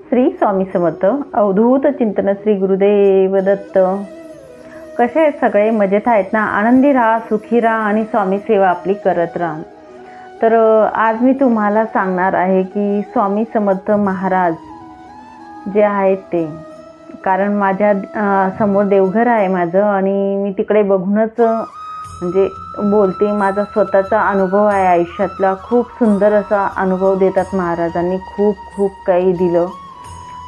श्री स्वामी समर्थ अवधूत चिंतन श्री गुरुदेव दत्त। कसे आहेत सगळे? मजेत आहेत ना? आनंदी राहा, सुखी राहा आणि स्वामी सेवा आपली करत राहा। तर आज मी तुम्हाला सांगणार आहे की स्वामी समर्थ महाराज जे आहेत ते, कारण माझ्या समोर देवघर आहे माझं आणि मी तिकडे बघूनच म्हणजे बोलते। माझा स्वतःचा अनुभव आहे आयुष्यातला, खूप सुंदर असा अनुभव देतात महाराजांनी, खूप काही दिलं।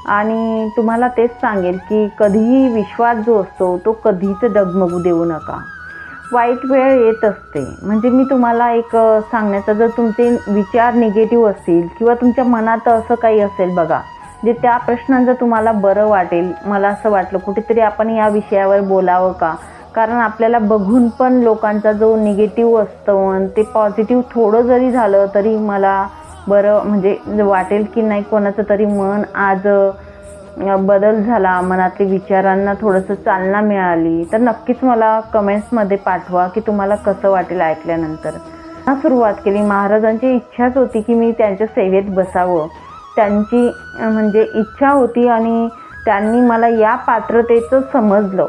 आणि तुम्हाला तेच सांगेल की कधीही विश्वास जो असतो तो कधीच डगमगू देऊ नका। वाईट वेळ येत असते, म्हणजे मी तुम्हाला एक सांगण्याचा, जर तुमचे विचार निगेटिव्ह असतील किंवा तुमच्या मनात असं काही असेल बघा, जे त्या प्रश्नांचं तुम्हाला बरं वाटेल, मला असं वाटलं कुठेतरी आपण या विषयावर बोलावं का, कारण आपल्याला बघून पण लोकांचा जो निगेटिव्ह असतं ते पॉझिटिव्ह थोडं जरी झालं तरी मला बरं म्हणजे वाटेल की नाही कोणाचं तरी मन आज बदल झाला, मनातले विचारांना थोडंसं चालना मिळाली, तर नक्कीच मला कमेंट्समध्ये पाठवा की तुम्हाला कसं वाटेल ऐकल्यानंतर। सुरुवात केली, महाराजांची इच्छाच होती की मी त्यांच्या सेवेत बसावं, त्यांची म्हणजे इच्छा होती आणि त्यांनी मला या पात्रतेचं समजलं।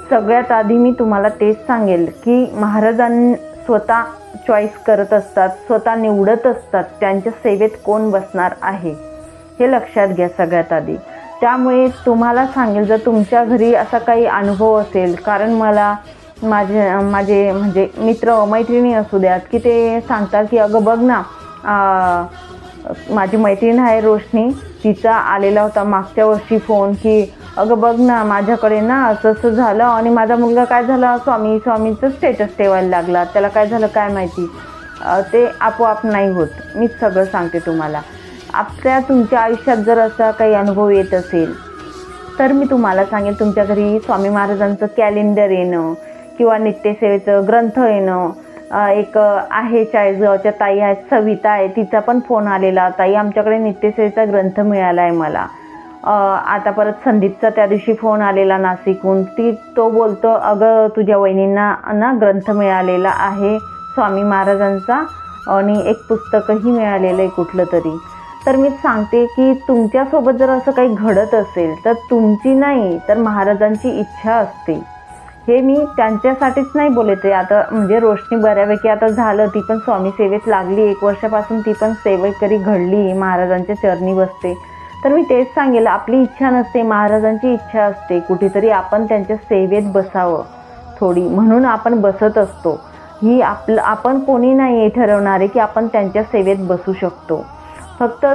सगळ्यात आधी मी तुम्हाला तेच सांगेल की महाराजांनी स्वतः चॉईस करत असतात, स्वतः निवडत असतात त्यांच्या सेवेत कोण बसणार आहे, हे लक्षात घ्या सगळ्यात आधी। त्यामुळे तुम्हाला सांगेल, जर तुमच्या घरी असा काही अनुभव असेल, कारण मला माझे म्हणजे मित्र मैत्रिणी असू द्यात की ते सांगतात की अगं बघ ना, माझी मैत्रीण आहे रोशनी, तिचा आलेला होता मागच्या वर्षी फोन की अगं बघ ना माझ्याकडे ना असं झालं आणि माझा मुलगा काय झाला, स्वामीचं स्टेटस ठेवायला लागला, त्याला काय झालं काय माहिती, ते आपोआप नाही होत। मीच सगळं सांगते तुम्हाला। तुमच्या आयुष्यात जर असा काही अनुभव येत असेल तर मी तुम्हाला सांगेल, तुमच्या घरी स्वामी महाराजांचं कॅलेंडर येणं किंवा नित्यसेवेचं ग्रंथ येणं। एक आहे 40 गावच्या ताई आहेत, सविता आहे, तिचा पण फोन आलेला, ताई आमच्याकडे नित्यसेवेचा ग्रंथ मिळाला आहे मला। आता परत संदीपचा त्या दिवशी फोन आलेला नाशिकहून, तो बोलतो अगं तुझ्या वहिनींना ना ग्रंथ मिळालेला आहे स्वामी महाराजांचा आणि एक पुस्तकही मिळालेलं आहे कुठलं तरी। तर मी सांगते की तुमच्यासोबत जर असं काही घडत असेल तर तुमची नाही तर महाराजांची इच्छा असते। हे मी त्यांच्यासाठीच नाही बोलते, आता म्हणजे रोशनी बऱ्यापैकी आता झालं, ती पण स्वामी सेवेत लागली, 1 वर्षापासून ती पण सेवेकरी घडली, महाराजांच्या चरणी बसते। तर मी तेच सांगेल, आपली इच्छा नसते, महाराजांची इच्छा असते कुठेतरी आपण त्यांच्या सेवेत बसावं थोडी, म्हणून आपण बसत असतो। ही आपण कोणी नाही ठरवणारे की आपण त्यांच्या सेवेत बसू शकतो। फक्त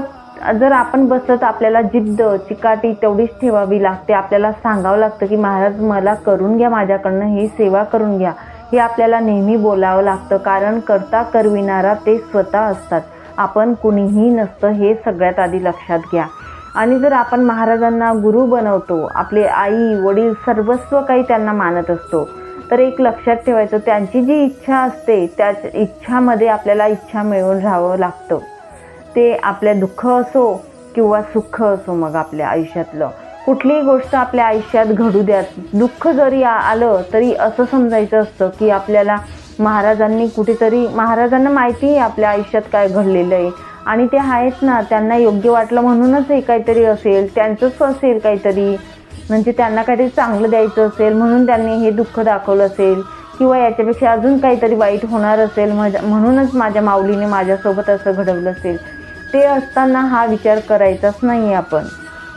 जर आपण बसत, आपल्याला जिद्द चिकाटी तेवढीच ठेवावी लागते, आपल्याला सांगावं लागतं की महाराज मला करून घ्या, माझ्याकडनं ही सेवा करून घ्या, हे आपल्याला नेहमी बोलावं लागतं, कारण करता करविणारा ते स्वतः असतात, आपण कुणीही नसतं, हे सगळ्यात आधी लक्षात घ्या। आणि जर आपण महाराजांना गुरु बनवतो, आपले आई वडील सर्वस्व काही त्यांना मानत असतो, तर एक लक्षात ठेवायचं, त्यांची जी इच्छा असते त्याच इच्छामध्ये आपल्याला इच्छा मिळवून राहावं लागतं। ते आपल्या दुःख असो किंवा सुख असो, मग आपल्या आयुष्यातलं कुठलीही गोष्ट आपल्या आयुष्यात घडू द्या, दुःख जरी आलं तरी असं समजायचं असतं की आपल्याला महाराजांनी कुठेतरी, महाराजांना माहिती आहे आपल्या आयुष्यात काय घडलेलं आहे आणि ते आहेत ना, त्यांना योग्य वाटलं म्हणूनच हे काहीतरी असेल, त्यांचंच असेल काहीतरी, म्हणजे त्यांना काहीतरी चांगलं द्यायचं असेल म्हणून त्यांनी हे दुःख दाखवलं असेल, किंवा याच्यापेक्षा अजून काहीतरी वाईट होणार असेल म्हणूनच माझ्या माऊलीने माझ्यासोबत असं घडवलं असेल। ते असताना हा विचार करायचाच नाही आपण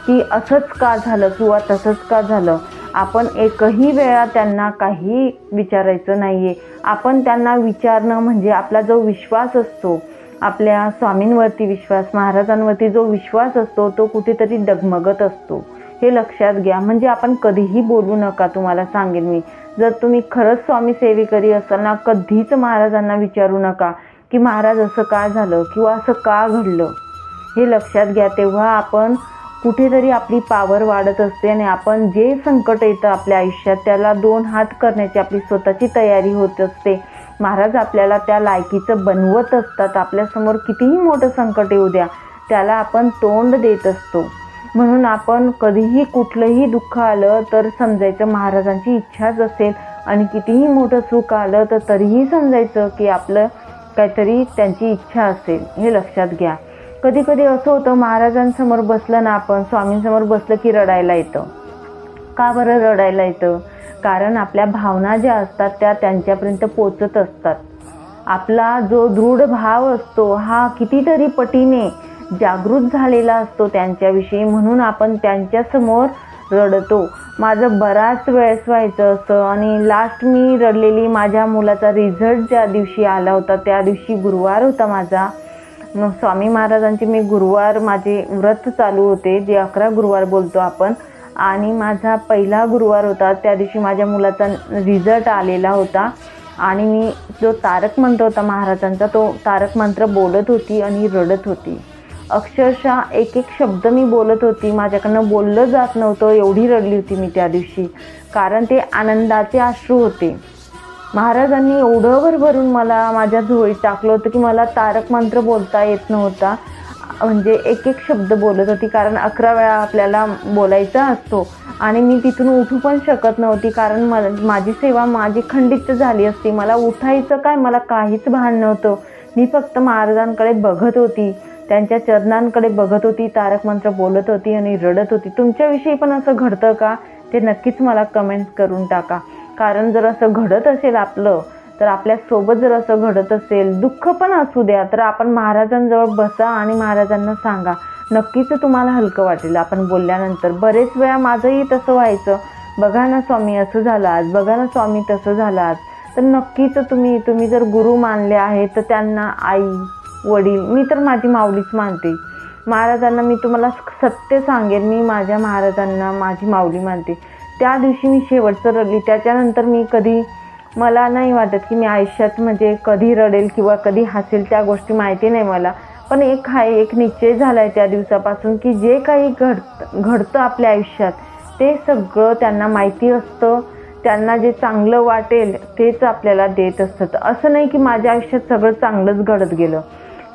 की असंच का झालं किंवा तसंच का झालं, आपण एकही वेळा त्यांना काही विचारायचं नाही आहे। आपण त्यांना विचारणं म्हणजे आपला जो विश्वास असतो, आपल्या स्वामींवरती विश्वास, महाराजांवरती जो विश्वास असतो तो कुठेतरी डगमगत असतो, हे लक्षात घ्या। म्हणजे आपण कधीही बोलू नका, तुम्हाला सांगेन मी, जर तुम्ही खरंच स्वामी सेवेकरी असाल ना, कधीच महाराजांना विचारू नका की महाराज असं का झालं किंवा असं का घडलं, हे लक्षात घ्या। तेव्हा आपण कुठेतरी आपली पावर वाढत असते आणि आपण जे संकट येतं आपल्या आयुष्यात त्याला 2 हात करण्याची आपली स्वतःची तयारी होत असते। महाराज आपल्याला त्या लायकीचं बनवत असतात, आपल्यासमोर कितीही मोठं संकट येऊ द्या त्याला आपण तोंड देत असतो। म्हणून आपण कधीही कुठलंही दुःख आलं तर समजायचं महाराजांची इच्छाच असेल, आणि कितीही मोठं सुख आलं तर तरीही समजायचं की आपलं काहीतरी त्यांची इच्छा असेल, हे लक्षात घ्या। कधी कधी असं होतं, महाराजांसमोर बसलं ना आपण, स्वामींसमोर बसलं की रडायला येतं. का बरं रडायला येतं? कारण आपल्या भावना ज्या असतात त्या त्यांच्यापर्यंत पोचत असतात. आपला जो दृढ भाव असतो हा कितीतरी पटीने जागृत झालेला असतो त्यांच्याविषयी, म्हणून आपण त्यांच्यासमोर रडतो. माझं बराच वेळेस व्हायचं असं. आणि लास्ट मी रडलेली माझ्या मुलाचा रिझल्ट ज्या दिवशी आला होता, त्या दिवशी गुरुवार होता माझा. मग स्वामी महाराजांचे मी गुरुवार माझे व्रत चालू होते, जे 11 गुरुवार बोलतो आपण, आणि माझा पहिला गुरुवार होता. त्या दिवशी माझ्या मुलाचा रिझल्ट आलेला होता आणि मी जो तारक मंत्र होता महाराजांचा, तो तारक मंत्र बोलत होती आणि रडत होती. अक्षरशः एक एक शब्द मी बोलत होती, माझ्याकडनं बोललं जात नव्हतं, एवढी रडली होती मी त्या दिवशी. कारण ते आनंदाचे अश्रू होते. महाराजांनी एवढं भरभरून मला माझ्या झोळीत टाकलं होतं की मला तारक मंत्र बोलता येत नव्हता. म्हणजे एक एक शब्द बोलत होती, कारण 11 वेळा आपल्याला बोलायचा असतो आणि मी तिथून उठू पण शकत नव्हती, कारण माझी सेवा माझी खंडित झाली असती. मला उठायचं काय, मला काहीच भान नव्हतं. मी फक्त महाराजांकडे बघत होती, त्यांच्या चरणांकडे बघत होती, तारक मंत्र बोलत होती आणि रडत होती. तुमच्याविषयी पण असं घडतं का ते नक्कीच मला कमेंट करून टाका. कारण जर असं घडत असेल आपलं, तर आपल्यासोबत जर असं घडत असेल, दुःख पण असू द्या, तर आपण महाराजांजवळ बसा आणि महाराजांना सांगा, नक्कीच तुम्हाला हलकं वाटेल. आपण बोलल्यानंतर बरेच वेळा माझंही तसं व्हायचं, बघा ना स्वामी असं झालं आज, बघा ना स्वामी तसं झालं आज. तर नक्कीच तुम्ही जर गुरु मानले आहेत तर त्यांना आई वडील, मी तर माझी माऊलीच मानते. महाराजांना मी तुम्हाला सत्य सांगेन, मी माझ्या महाराजांना माझी माऊली मानते. त्या दिवशी मी शेवटचं रडली. त्याच्यानंतर मी कधी, मला नाही वाटत की मी आयुष्यात म्हणजे कधी रडेल किंवा कधी हसेल, त्या गोष्टी माहिती नाही मला. पण एक निश्चय झाला आहे त्या दिवसापासून की जे काही घडतं आपल्या आयुष्यात ते सगळं त्यांना माहिती असतं. त्यांना जे चांगलं वाटेल तेच आपल्याला देत असतात. असं नाही की माझ्या आयुष्यात सगळं चांगलंच घडत गेलं.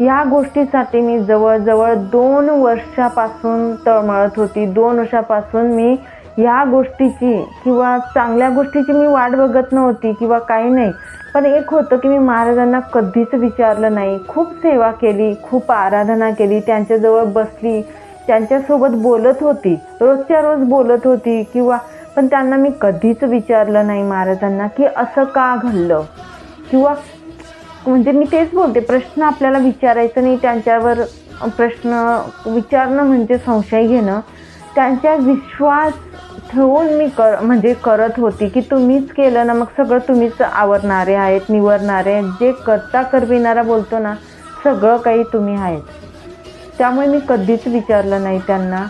या गोष्टीसाठी मी जवळजवळ 2 वर्षापासून तळमळत होती. 2 वर्षापासून मी ह्या गोष्टीची किंवा चांगल्या गोष्टीची मी वाट बघत नव्हती किंवा काही नाही. पण एक होतं की मी महाराजांना कधीच विचारलं नाही. खूप सेवा केली, खूप आराधना केली, त्यांच्याजवळ बसली, त्यांच्यासोबत बोलत होती, रोजच्या रोज बोलत होती किंवा, पण त्यांना मी कधीच विचारलं नाही महाराजांना की असं का घडलं. किंवा म्हणजे मी तेच बोलते, प्रश्न आपल्याला विचारायचं नाही, त्यांच्यावर प्रश्न विचारणं म्हणजे संशय घेणं. त्यांच्या विश्वास ठेवून मी करत होती की तुम्हीच केलं ना, मग सगळं तुम्हीच आवरणारे आहेत, निवरणारे आहेत. जे करता करविणारा बोलतो ना, सगळं काही तुम्ही आहेत. त्यामुळे मी कधीच विचारलं नाही त्यांना.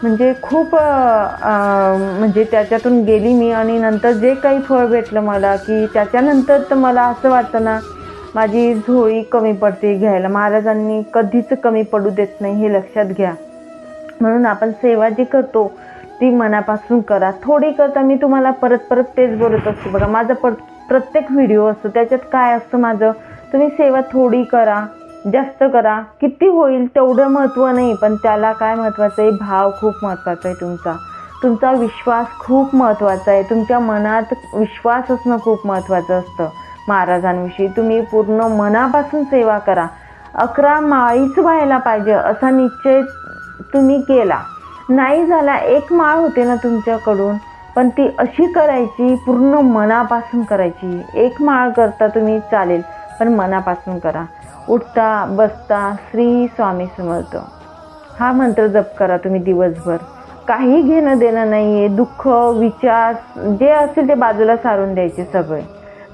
म्हणजे खूप म्हणजे त्याच्यातून गेली मी. आणि नंतर जे काही फळ भेटलं मला, की त्याच्यानंतर तर मला असं वाटतं ना, माझी झोळी कमी पडते घ्यायला. महाराजांनी कधीच कमी पडू देत नाही, हे लक्षात घ्या. म्हणून आपण सेवा जी करतो ती मनापासून करा. थोडी करता, मी तुम्हाला परत तेच बोलत असते बघा. माझा प्रत्येक व्हिडिओ असतो, त्याच्यात काय असतं माझं, तुम्ही सेवा थोडी करा, जास्त करा, किती होईल तेवढं महत्त्व नाही, पण त्याला काय महत्त्वाचं आहे, भाव खूप महत्त्वाचा आहे. तुमचा विश्वास खूप महत्त्वाचा आहे. तुमच्या मनात विश्वास असणं खूप महत्त्वाचं असतं. महाराजांविषयी तुम्ही पूर्ण मनापासून सेवा करा. 11 माळीच व्हायला पाहिजे असा निश्चय तुम्ही केला, नाही झाला, 1 माळ होते ना तुमच्याकडून, पण ती अशी करायची, पूर्ण मनापासून करायची. 1 माळ करता तुम्ही चालेल, पण मनापासून करा. उठता बसता श्री स्वामी समर्थ हा मंत्र जप करा तुम्ही दिवसभर. काही घेणं देणं नाही आहे. दुःख विचार जे असेल ते बाजूला सारून द्यायचे सगळे.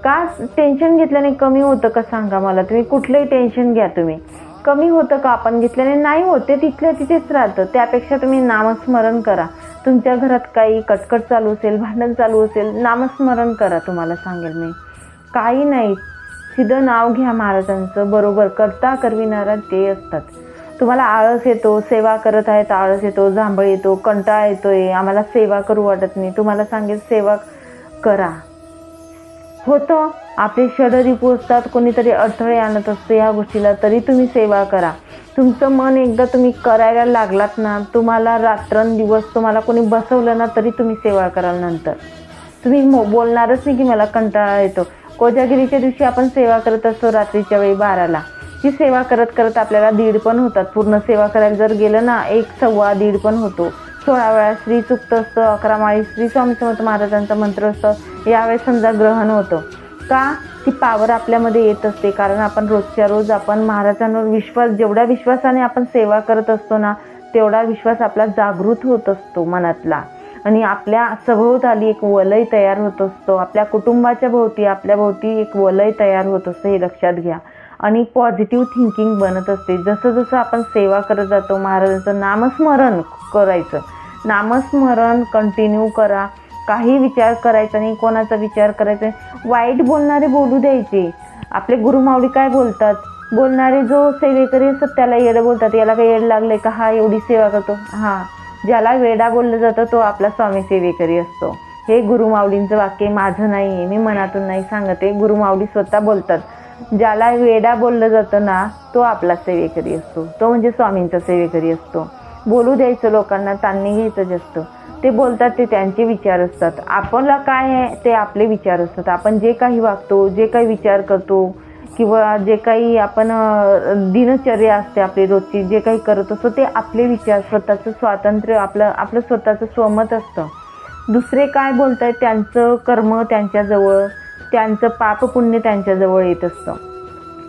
का टेन्शन घेतल्याने कमी होतं का सांगा मला. तुम्ही कुठलंही टेन्शन घ्या, तुम्ही कमी होतं का आपण घेतल्याने? नाही होते, तिथल्या तिथेच राहतं. त्यापेक्षा तुम्ही नामस्मरण करा. तुमच्या घरात काही कटकट चालू असेल, भांडण चालू असेल, नामस्मरण करा. तुम्हाला सांगेल मी, काही नाही, सिधं नाव घ्या महाराजांचं. बरोबर करता करविणारा ते असतात. तुम्हाला आळस येतो, सेवा करत आहेत आळस येतो, जांभळ येतो, कंटाळा येतोय, आम्हाला सेवा करू वाटत नाही, तुम्हाला सांगेल सेवा करा. होतं आपले षडरिपू असतात, कोणीतरी अडथळे आणत असतं या गोष्टीला, तरी तुम्ही सेवा करा. तुमचं मन एकदा तुम्ही करायला लागलात ना, तुम्हाला रात्रंदिवस तुम्हाला कोणी बसवलं ना, तरी तुम्ही सेवा कराल. नंतर तुम्ही बोलणारच नाही की मला कंटाळा येतो. कोजागिरीच्या दिवशी आपण सेवा करत असतो रात्रीच्या वेळी 12ला. ची सेवा करत करत आपल्याला 1.5 पण होतात. पूर्ण सेवा करायला जर गेलं ना 1, सव्वा 1.5 पण होतो. 16 वेळा श्री सुक्त असतं, 11 माळी श्री स्वामी समर्थ महाराजांचा मंत्र असतं. यावेळेस समजा ग्रहण होतं का, ती पावर आपल्यामध्ये येत असते. कारण आपण रोजच्या रोज आपण महाराजांवर विश्वास, जेवढ्या विश्वासाने आपण सेवा करत असतो ना तेवढा विश्वास आपला जागृत होत असतो मनातला, आणि आपल्या सभोवताली एक वलय तयार होत असतो. आपल्या कुटुंबाच्या भोवती, आपल्या भोवती एक वलय तयार होत असतं, हे लक्षात घ्या. आणि पॉझिटिव्ह थिंकिंग बनत असते. जसं जसं आपण सेवा करत जातो, महाराजांचं नामस्मरण करायचं, नामस्मरण कंटिन्यू करा. काही विचार करायचा नाही, कोणाचा विचार करायचा नाही. वाईट बोलणारे बोलू द्यायचे. आपले गुरुमाऊली काय बोलतात, बोलणारे जो सेवेकरी असतात त्याला येडं बोलतात. याला काही येड लागलंय का, हा एवढी सेवा करतो. हा, ज्याला वेडा बोललं जातं तो आपला स्वामी सेवेकरी असतो. हे गुरुमाऊलींचं वाक्य, माझं नाही आहे, मी मनातून नाही सांगते, गुरुमाऊली स्वतः बोलतात. ज्याला वेडा बोललं जातं ना तो आपला सेवेकरी असतो, तो म्हणजे स्वामींचा सेवेकरी असतो. बोलू द्यायचं लोकांना, ताणणी घ्यायचं जास्त. ते बोलतात ते त्यांचे विचार असतात, आपल्याला काय आहे ते आपले विचार असतात. आपण जे काही वागतो, जे काही विचार करतो, किंवा जे काही आपण दिनचर्या असते आपली रोजची, जे काही करत असतो ते आपले विचार, स्वतःचं स्वातंत्र्य, आपलं स्वतःचं स्वमत असतं. दुसरे काय बोलतायत त्यांचं कर्म त्यांच्याजवळ, त्यांचं पाप पुण्य त्यांच्याजवळ येत असतं.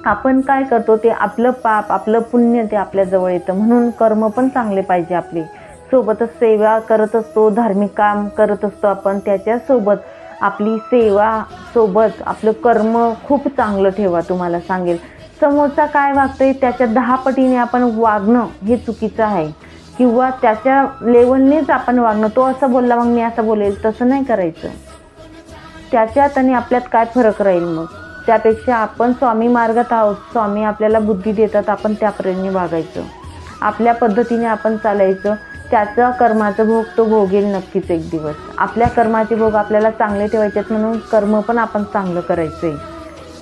आपण काय करतो ते आपलं पाप, आपलं पुण्य ते आपल्याजवळ येतं. म्हणून कर्म पण चांगले पाहिजे आपले. सोबतच सेवा करत असतो, धार्मिक काम करत असतो आपण, त्याच्यासोबत आपली सेवा सोबत आपलं कर्म खूप चांगलं ठेवा. तुम्हाला सांगेल, समोरचा काय वागतोय त्याच्या 10 पटीने आपण वागणं हे चुकीचं आहे, किंवा त्याच्या लेवलनेच आपण वागणं. तो असं बोलला मग मी असं बोलेल, तसं नाही करायचं. त्याच्यात आणि आपल्यात काय फरक राहील मग. त्यापेक्षा आपण स्वामी मार्गात आहोत, स्वामी आपल्याला बुद्धी देतात, आपण त्याप्रमाणे वागायचं, आपल्या पद्धतीने आपण चालायचं. त्याचा कर्माचं भोग तो भोगेल नक्कीच एक दिवस. आपल्या कर्माचे भोग आपल्याला चांगले ठेवायचे आहेत, म्हणून कर्म पण आपण चांगलं करायचंय.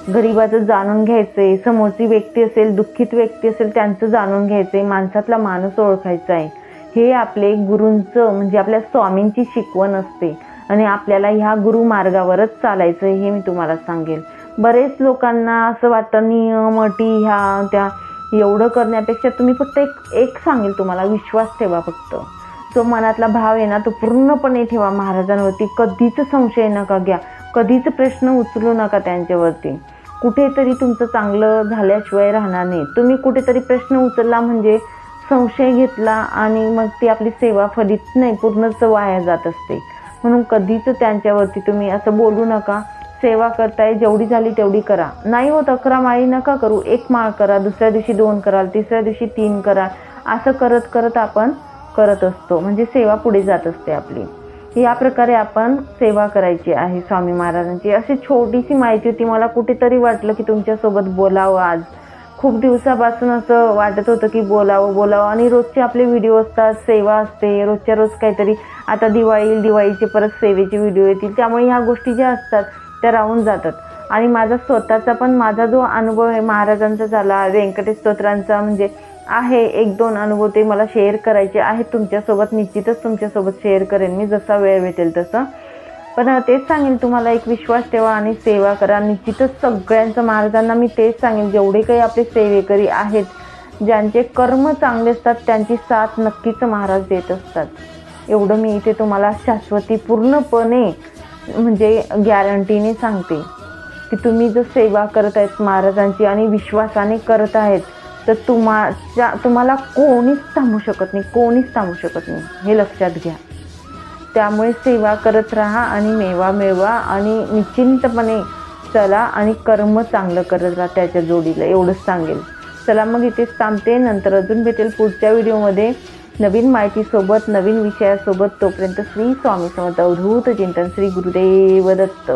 गरिबाचं जाणून घ्यायचंय, समोरची व्यक्ती असेल, दुःखित व्यक्ती असेल त्यांचं जाणून घ्यायचंय, माणसातला माणूस ओळखायचा आहे. हे आपले गुरूंचं म्हणजे आपल्या स्वामींची शिकवण असते, आणि आपल्याला ह्या गुरुमार्गावरच चालायचं हे मी तुम्हाला सांगेल. बरेच लोकांना असं वाटतं नियम अटी ह्या त्या एवढं करण्यापेक्षा तुम्ही फक्त एक सांगेल तुम्हाला, विश्वास ठेवा फक्त. जो मनातला भाव आहे ना तो पूर्णपणे ठेवा महाराजांवरती. कधीच संशय नका घ्या, कधीच प्रश्न उचलू नका त्यांच्यावरती. कुठेतरी तुमचं चांगलं झाल्याशिवाय राहणार नाही. तुम्ही कुठेतरी प्रश्न उचलला म्हणजे संशय घेतला आणि मग ती आपली सेवा फलित नाही, पूर्णच वाया जात असते. म्हणून कधीच त्यांच्यावरती तुम्ही असं बोलू नका. सेवा करताय, जेवढी झाली तेवढी करा. नाही होत 11 माळी नका करू, 1 माळ करा, दुसऱ्या दिवशी 2 कराल, तिसऱ्या दिवशी 3 करा. असं करत करत आपण करत असतो, म्हणजे सेवा पुढे जात असते आपली. या प्रकारे आपण सेवा करायची आहे स्वामी महाराजांची. अशी छोटीशी माहिती होती, मला कुठेतरी वाटलं की तुमच्यासोबत बोलावं आज. खूप दिवसापासून असं वाटत होतं की बोलावं, आणि रोजचे आपले व्हिडिओ असतात, सेवा असते, रोजच्या रोज काहीतरी. आता दिवाळीचे परत सेवेचे व्हिडिओ येतील, त्यामुळे ह्या गोष्टी ज्या असतात त्या राहून जातात. आणि माझा जो अनुभव आहे महाराजांचा झाला, व्यंकटेश स्तोत्रांचा म्हणजे आहे 1-2 अनुभव, ते मला शेअर करायचे आहेत तुमच्यासोबत. निश्चितच तुमच्यासोबत शेअर करेन मी जसा वेळ भेटेल तसं. पण तेच सांगेल तुम्हाला, एक विश्वास ठेवा आणि सेवा करा. निश्चितच सगळ्यांचं महाराजांना मी तेच सांगेल, जेवढे काही आपले सेवेकरी आहेत, ज्यांचे कर्म चांगले असतात त्यांची साथ नक्कीच महाराज देत असतात. एवढं मी इथे तुम्हाला शाश्वती पूर्णपणे म्हणजे गॅरंटीने सांगते की तुम्ही जर सेवा करत आहेत महाराजांची आणि विश्वासाने करत आहेत तर तुम्हाला कोणीच थांबू शकत नाही, हे लक्षात घ्या. त्यामुळे सेवा करत राहा आणि मेवा मिळवा, आणि निश्चिंतपणे चला आणि कर्म चांगलं करत राहा त्याच्या जोडीला, एवढंच सांगेल. चला मग इथेच थांबते. नंतर अजून भेटेल पुढच्या व्हिडिओमध्ये नवीन माहितीसोबत, नवीन विषयासोबत. तोपर्यंत श्री स्वामी समर्थ. अवधूत चिंतन. श्री गुरुदेव दत्त.